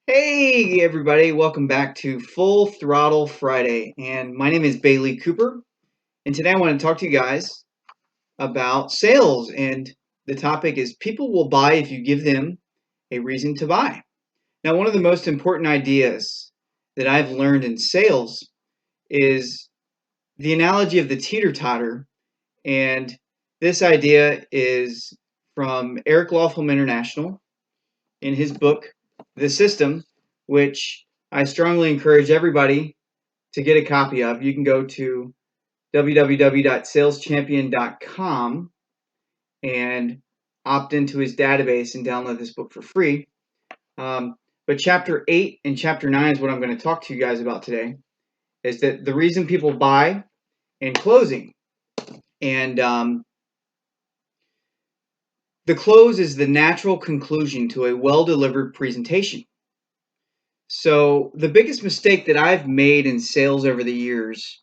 Hey everybody, welcome back to Full Throttle Friday. And my name is Bailey Cooper. And today I want to talk to you guys about sales. And the topic is people will buy if you give them a reason to buy. Now, one of the most important ideas that I've learned in sales is the analogy of the teeter-totter. And this idea is from Eric Lofholm International in his book, The System, which I strongly encourage everybody to get a copy of. You can go to www.saleschampion.com and opt into his database and download this book for free. But chapter 8 and chapter 9 is what I'm going to talk to you guys about today, is that the reason people buy and closing. And the close is the natural conclusion to a well-delivered presentation. So the biggest mistake that I've made in sales over the years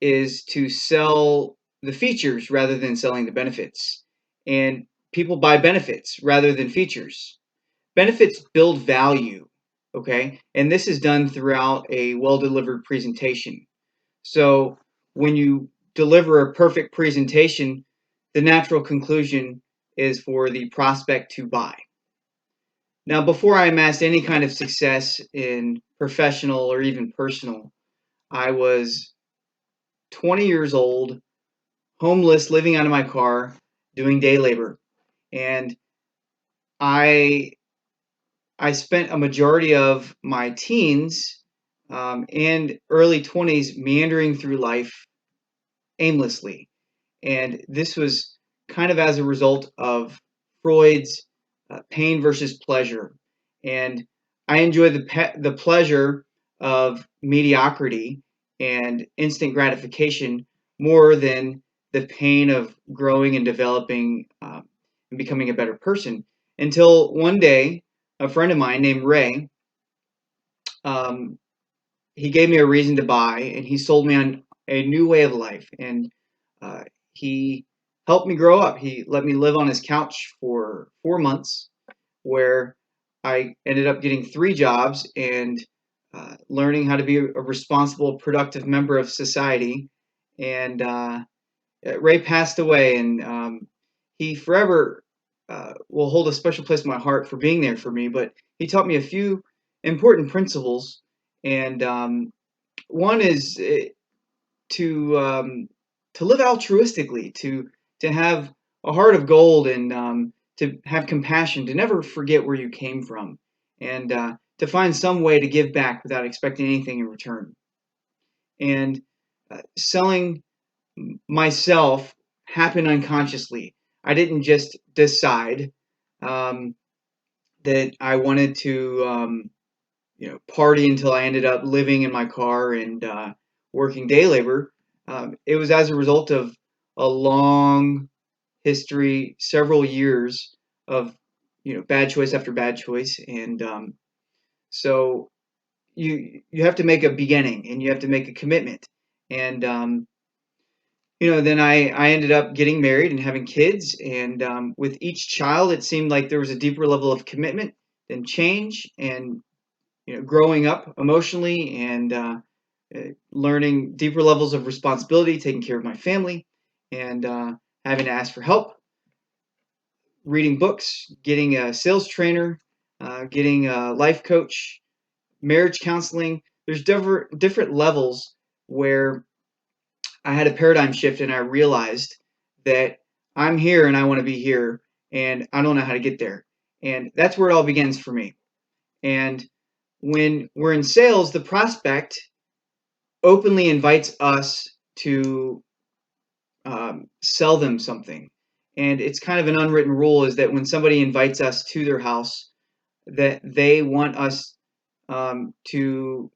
is to sell the features rather than selling the benefits. And people buy benefits rather than features. Benefits build value, okay? And this is done throughout a well-delivered presentation. So when you deliver a perfect presentation, the natural conclusion is for the prospect to buy. Now, before I amassed any kind of success in professional or even personal, I was 20 years old, homeless, living out of my car, doing day labor. And I I spent a majority of my teens and early 20s meandering through life aimlessly. And this was kind of as a result of Freud's pain versus pleasure. And I enjoyed the pleasure of mediocrity and instant gratification more than the pain of growing and developing and becoming a better person. Until one day, a friend of mine named Ray, um, he gave me a reason to buy, and he sold me on a new way of life. And he helped me grow up. He let me live on his couch for 4 months, where I ended up getting 3 jobs and learning how to be a responsible, productive member of society. And Ray passed away, and he forever will hold a special place in my heart for being there for me. But he taught me a few important principles, and one is to um, to live altruistically, to have a heart of gold, and to have compassion, to never forget where you came from, and to find some way to give back without expecting anything in return. And selling myself happened unconsciously. I didn't just decide um, that I wanted to, party until I ended up living in my car and working day labor. It was as a result of a long history, several years of, bad choice after bad choice, and so you have to make a beginning and you have to make a commitment, and then I ended up getting married and having kids, and with each child, it seemed like there was a deeper level of commitment and change, and growing up emotionally, and learning deeper levels of responsibility, taking care of my family, and having to ask for help, reading books, getting a sales trainer, getting a life coach, marriage counseling. There's different levels where I had a paradigm shift, and I realized that I'm here and I want to be here, and I don't know how to get there. And that's where it all begins for me. And when we're in sales, the prospect openly invites us to sell them something. And it's kind of an unwritten rule, is that when somebody invites us to their house, that they want us to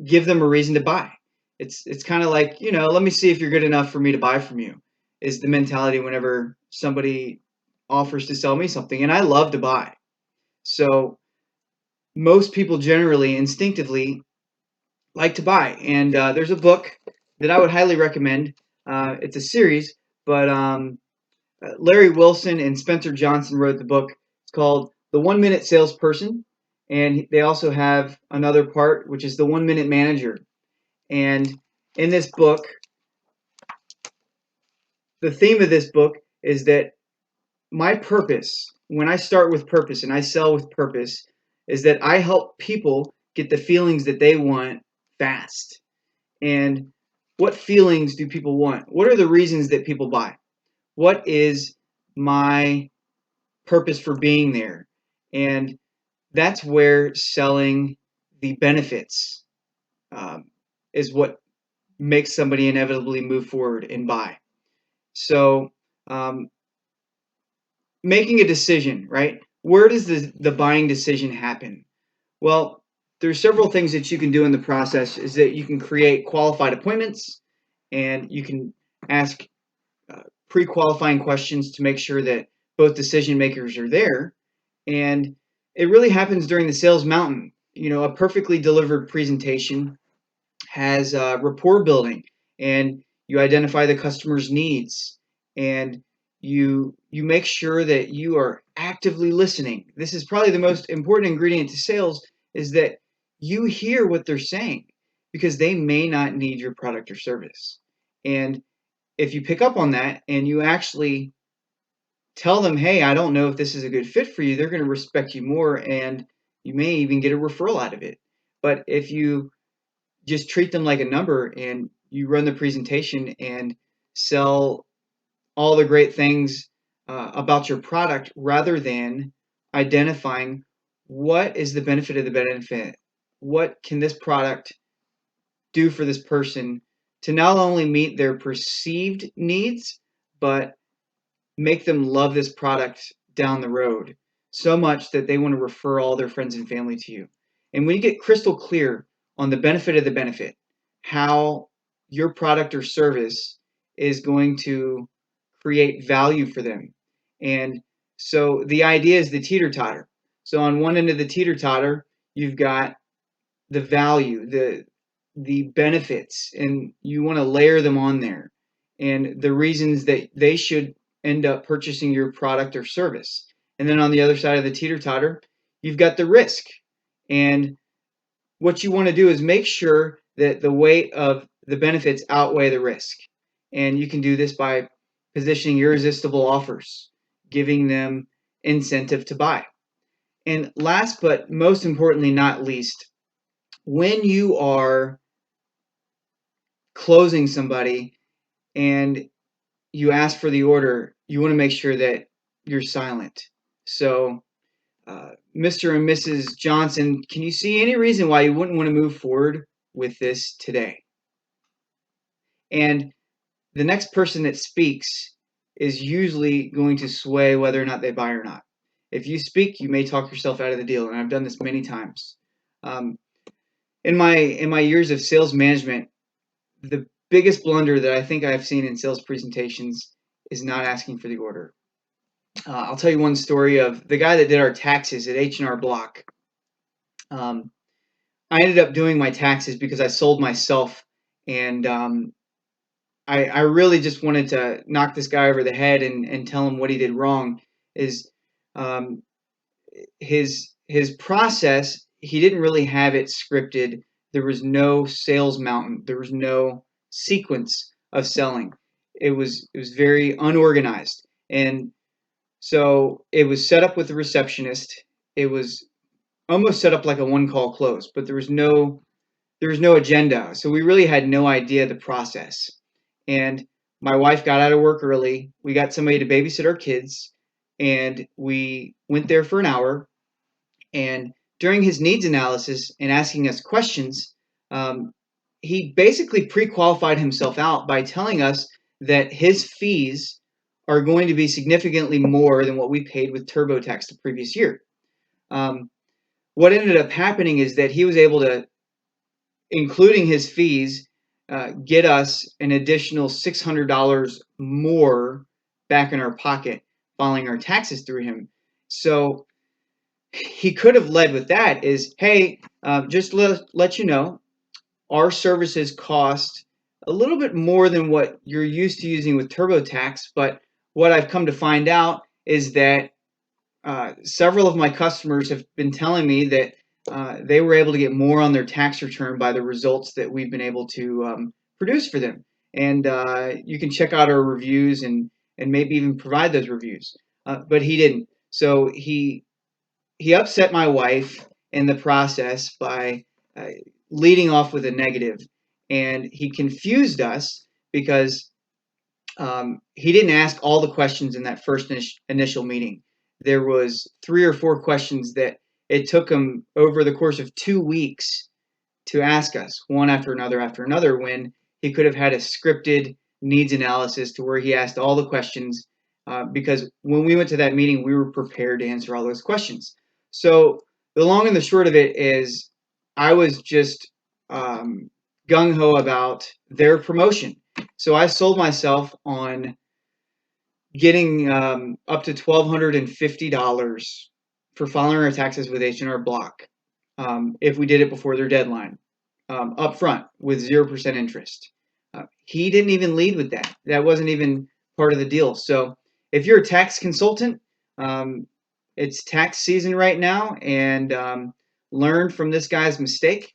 give them a reason to buy. It's kind of like, let me see if you're good enough for me to buy from you, is the mentality whenever somebody offers to sell me something. And I love to buy. So most people generally instinctively like to buy. And there's a book that I would highly recommend. It's a series, but Larry Wilson and Spencer Johnson wrote the book. It's called The 1 Minute Salesperson. And they also have another part, which is the 1-minute manager. And in this book, the theme of this book is that my purpose, when I start with purpose and I sell with purpose, is that I help people get the feelings that they want fast. And what feelings do people want? What are the reasons that people buy? What is my purpose for being there? And that's where selling the benefits is what makes somebody inevitably move forward and buy. So, making a decision, right? Where does the buying decision happen? Well, there's several things that you can do in the process. Is that you can create qualified appointments, and you can ask pre-qualifying questions to make sure that both decision makers are there. And it really happens during the sales mountain. You know, a perfectly delivered presentation has rapport building, and you identify the customer's needs, and you make sure that you are actively listening. This is probably the most important ingredient to sales, is that you hear what they're saying, because they may not need your product or service. And if you pick up on that and you actually tell them, hey, I don't know if this is a good fit for you, they're going to respect you more, and you may even get a referral out of it. But if you just treat them like a number and you run the presentation and sell all the great things about your product, rather than identifying what is the benefit of the benefit, what can this product do for this person to not only meet their perceived needs, but make them love this product down the road so much that they want to refer all their friends and family to you. And when you get crystal clear on the benefit of the benefit, how your product or service is going to create value for them. And so the idea is the teeter-totter. So on one end of the teeter-totter, you've got the value, the benefits, and you want to layer them on there, and the reasons that they should end up purchasing your product or service. And then on the other side of the teeter-totter, you've got the risk. And what you want to do is make sure that the weight of the benefits outweigh the risk. And you can do this by positioning irresistible offers, giving them incentive to buy. And last but most importantly, not least, when you are closing somebody and you ask for the order, you want to make sure that you're silent. So, Mr. and Mrs. Johnson, can you see any reason why you wouldn't want to move forward with this today? And the next person that speaks is usually going to sway whether or not they buy or not. If you speak, you may talk yourself out of the deal, and I've done this many times. Um, in my years of sales management, the biggest blunder that I think I've seen in sales presentations is not asking for the order. I'll tell you one story of the guy that did our taxes at H&R Block. I ended up doing my taxes because I sold myself, and I really just wanted to knock this guy over the head and tell him what he did wrong. Is um, his process, he didn't really have it scripted. There was no sales mountain. There was no sequence of selling. It was very unorganized, and so it was set up with the receptionist. It was almost set up like a one call close, but there was no agenda. So we really had no idea the process. And my wife got out of work early. We got somebody to babysit our kids, and we went there for an hour. And during his needs analysis and asking us questions, he basically pre-qualified himself out by telling us that his fees are going to be significantly more than what we paid with TurboTax the previous year. What ended up happening is that he was able to, including his fees, get us an additional $600 more back in our pocket filing our taxes through him. So he could have led with that is, hey, just let you know, our services cost a little bit more than what you're used to using with TurboTax, but what I've come to find out is that several of my customers have been telling me that they were able to get more on their tax return by the results that we've been able to produce for them. And you can check out our reviews and maybe even provide those reviews. But he didn't. So he upset my wife in the process by uh, leading off with a negative, and he confused us because he didn't ask all the questions in that first initial meeting. There was 3 or 4 questions that it took him over the course of 2 weeks to ask us, one after another, when he could have had a scripted needs analysis to where he asked all the questions. Because when we went to that meeting, we were prepared to answer all those questions. So the long and the short of it is, I was just gung ho about their promotion. So I sold myself on getting up to $1,250 for filing our taxes with H&R Block if we did it before their deadline, up front with 0% interest. He didn't even lead with that. That wasn't even part of the deal. So if you're a tax consultant, it's tax season right now, and learn from this guy's mistake.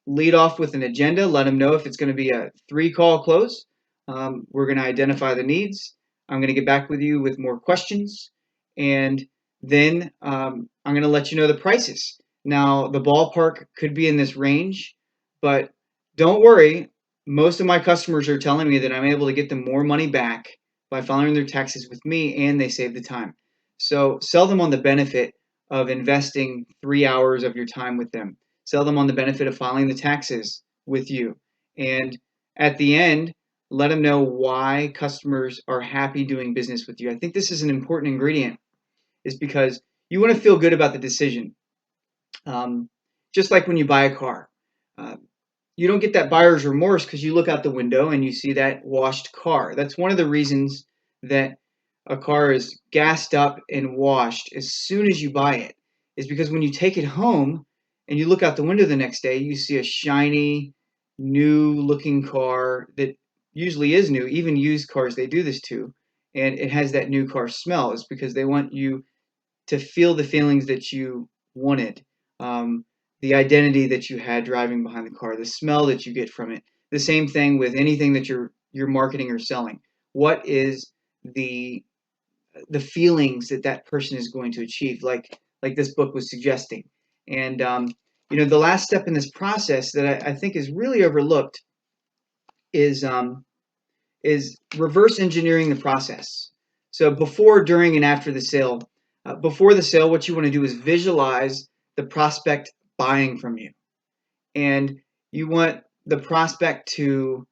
Lead off with an agenda. Let them know if it's going to be a 3-call close. We're going to identify the needs. I'm going to get back with you with more questions, and then I'm going to let you know the prices. Now, the ballpark could be in this range, but don't worry. Most of my customers are telling me that I'm able to get them more money back by filing their taxes with me, and they save the time. So sell them on the benefit of investing 3 hours of your time with them. Sell them on the benefit of filing the taxes with you. And at the end, let them know why customers are happy doing business with you. I think this is an important ingredient, is because you want to feel good about the decision. Just like when you buy a car. Uh, you don't get that buyer's remorse because you look out the window and you see that washed car. That's one of the reasons that a car is gassed up and washed as soon as you buy it, is because when you take it home and you look out the window the next day, you see a shiny, new looking car that usually is new. Even used cars, they do this too. And it has that new car smell. It's because they want you to feel the feelings that you wanted, the identity that you had driving behind the car, the smell that you get from it. The same thing with anything that you're marketing or selling. What is the feelings that that person is going to achieve? Like this book was suggesting. And the last step in this process that I think is really overlooked is reverse engineering the process. So before, during, and after the sale. Before the sale, what you want to do is visualize the prospect buying from you, and you want the prospect to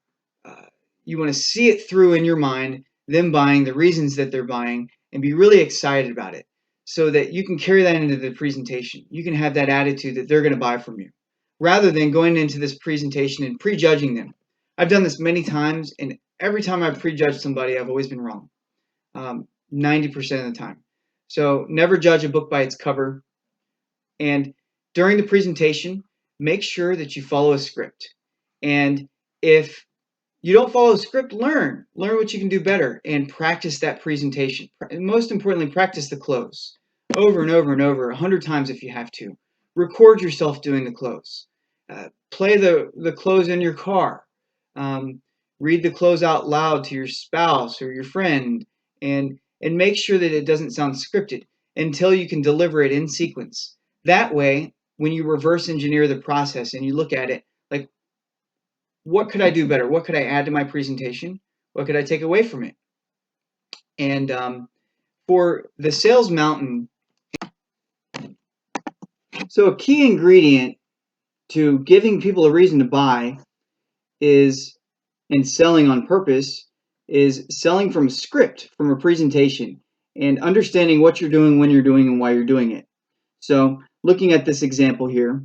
you want to see it through in your mind, them buying, the reasons that they're buying, and be really excited about it, so that you can carry that into the presentation. You can have that attitude that they're going to buy from you, rather than going into this presentation and prejudging them. I've done this many times, and every time I've prejudged somebody, I've always been wrong, 90% of the time. So never judge a book by its cover. And during the presentation, make sure that you follow a script. And if you don't follow a script, learn what you can do better, and practice that presentation. And most importantly, practice the close over and over and over, 100 times if you have to. Record yourself doing the close. Play the close in your car. Read the close out loud to your spouse or your friend, and make sure that it doesn't sound scripted until you can deliver it in sequence. That way, when you reverse engineer the process and you look at it, like, what could I do better? What could I add to my presentation? What could I take away from it? And for the sales mountain, so a key ingredient to giving people a reason to buy is, and selling on purpose, is selling from a script, from a presentation, and understanding what you're doing, when you're doing, and why you're doing it. So looking at this example here,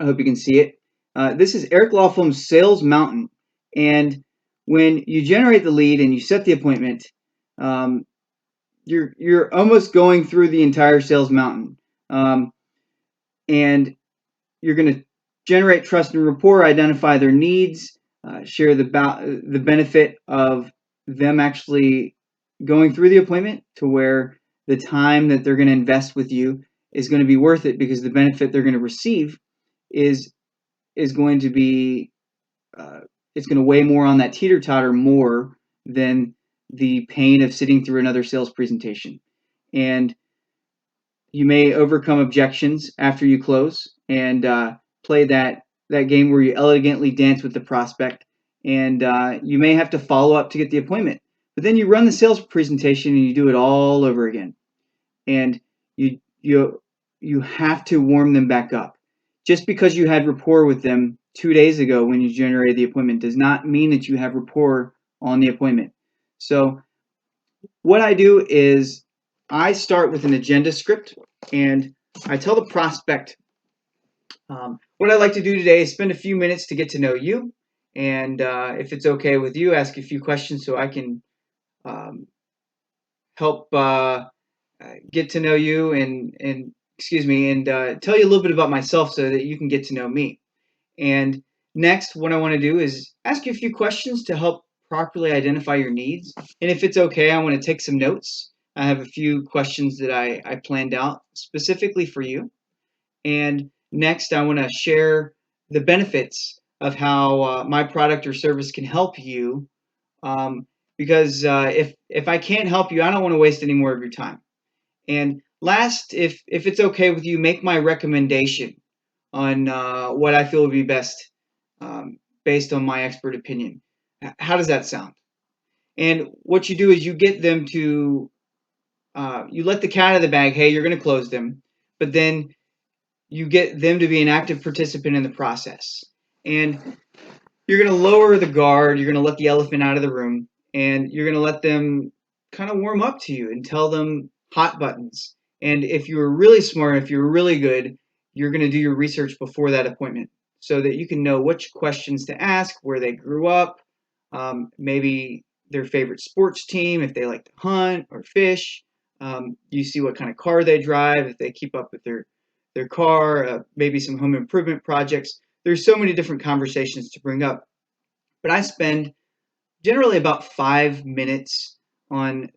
I hope you can see it. This is Eric Lofholm's Sales Mountain. And when you generate the lead and you set the appointment, you're almost going through the entire Sales Mountain. And you're going to generate trust and rapport, identify their needs, share the benefit of them actually going through the appointment to where the time that they're going to invest with you is going to be worth it, because the benefit they're going to receive is going to be it's going to weigh more on that teeter-totter more than the pain of sitting through another sales presentation. And you may overcome objections after you close and play that game where you elegantly dance with the prospect, and you may have to follow up to get the appointment. But then you run the sales presentation and you do it all over again, and you have to warm them back up. Just because you had rapport with them 2 days ago when you generated the appointment does not mean that you have rapport on the appointment. So what I do is I start with an agenda script, and I tell the prospect, what I'd like to do today is spend a few minutes to get to know you, and if it's okay with you, ask a few questions so I can help get to know you and excuse me, and tell you a little bit about myself so that you can get to know me. And next, what I want to do is ask you a few questions to help properly identify your needs. And if it's okay, I want to take some notes. I have a few questions that I planned out specifically for you. And next, I want to share the benefits of how my product or service can help you. Because if I can't help you, I don't want to waste any more of your time. And last, if it's okay with you, make my recommendation on what I feel would be best based on my expert opinion. How does that sound? And what you do is you get them to, you let the cat out of the bag. Hey, you're going to close them, but then you get them to be an active participant in the process. And you're going to lower the guard. You're going to let the elephant out of the room, and you're going to let them kind of warm up to you and tell them hot buttons. And if you're really smart, if you're really good, you're going to do your research before that appointment so that you can know which questions to ask, where they grew up, maybe their favorite sports team, if they like to hunt or fish. You see what kind of car they drive, if they keep up with their car, maybe some home improvement projects. There's so many different conversations to bring up. But I spend generally about 5 minutes on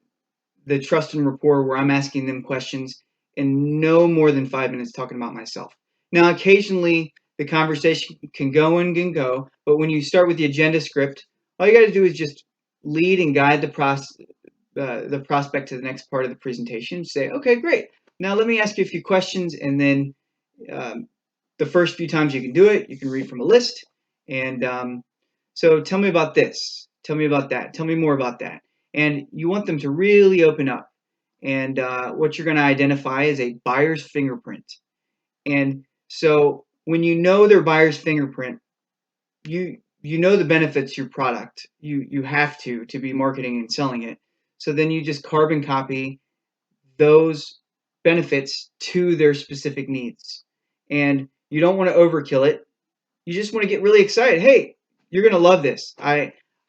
the trust and rapport where I'm asking them questions, and no more than 5 minutes talking about myself. Now, occasionally the conversation can go and can go, but when you start with the agenda script, all you got to do is just lead and guide the prospect to the next part of the presentation. Say, okay, great. Now let me ask you a few questions, and then the first few times you can do it, you can read from a list. And so tell me about this. Tell me about that. Tell me more about that. And you want them to really open up. And what you're going to identify is a buyer's fingerprint. And so when you know their buyer's fingerprint, you know the benefits of your product. You have to be marketing and selling it. So then you just carbon copy those benefits to their specific needs. And you don't want to overkill it. You just want to get really excited. Hey, you're going to love this.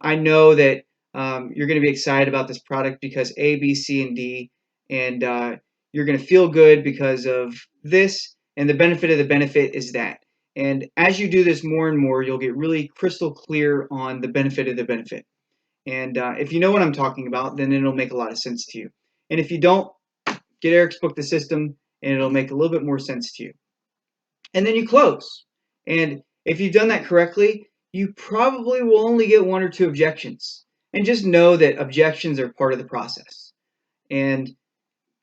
I know that you're going to be excited about this product because A, B, C, and D, and you're going to feel good because of this, and the benefit of the benefit is that. And as you do this more and more, you'll get really crystal clear on the benefit of the benefit. And if you know what I'm talking about, then it'll make a lot of sense to you. And if you don't, get Eric's book, The System, and it'll make a little bit more sense to you. And then you close. And if you've done that correctly, you probably will only get 1 or 2 objections. And just know that objections are part of the process. And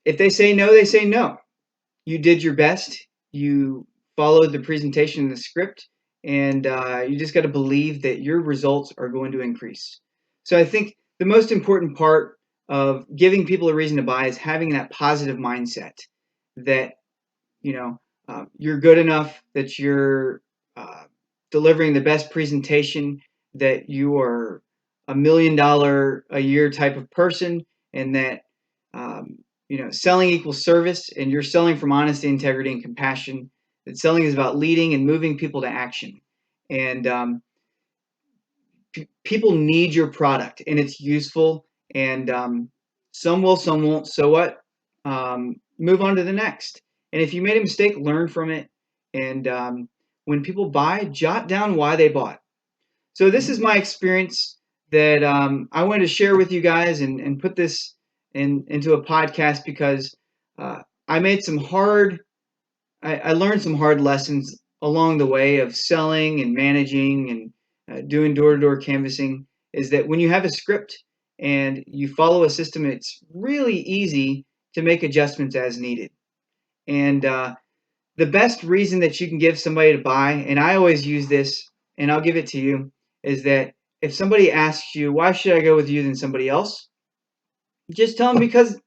if they say no, they say no. You did your best. You followed the presentation and the script. And you just got to believe that your results are going to increase. So I think the most important part of giving people a reason to buy is having that positive mindset that, you're good enough, that you're delivering the best presentation, that you are $1 million a year type of person, and that selling equals service, and you're selling from honesty, integrity, and compassion. That selling is about leading and moving people to action, and people need your product, and it's useful. And some will, some won't. So what? Move on to the next. And if you made a mistake, learn from it. And when people buy, jot down why they bought. So this is my experience that I wanted to share with you guys, and put this into a podcast because I made some I learned some hard lessons along the way of selling and managing and doing door-to-door canvassing. Is that when you have a script and you follow a system, it's really easy to make adjustments as needed. And the best reason that you can give somebody to buy, and I always use this, and I'll give it to you, is that if somebody asks you, why should I go with you than somebody else? Just tell them because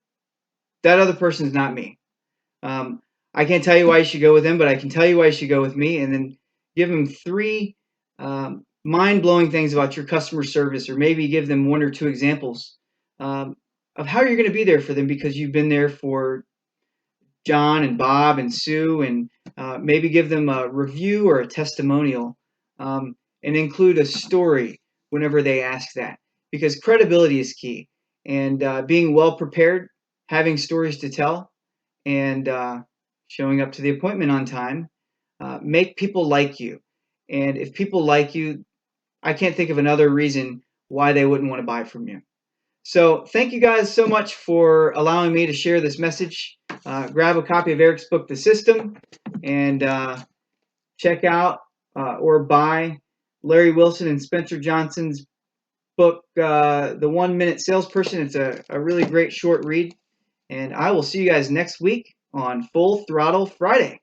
that other person is not me. Um, I can't tell you why you should go with them, but I can tell you why you should go with me, and then give them three mind-blowing things about your customer service, or maybe give them one or two examples of how you're going to be there for them because you've been there for John and Bob and Sue, and maybe give them a review or a testimonial, and include a story whenever they ask that, because credibility is key. And being well prepared, having stories to tell, and showing up to the appointment on time make people like you. And if people like you, I can't think of another reason why they wouldn't want to buy from you. So thank you guys so much for allowing me to share this message. Grab a copy of Eric's book, The System, and check out or buy Larry Wilson and Spencer Johnson's book, The 1 Minute Salesperson. It's a really great short read. And I will see you guys next week on Full Throttle Friday.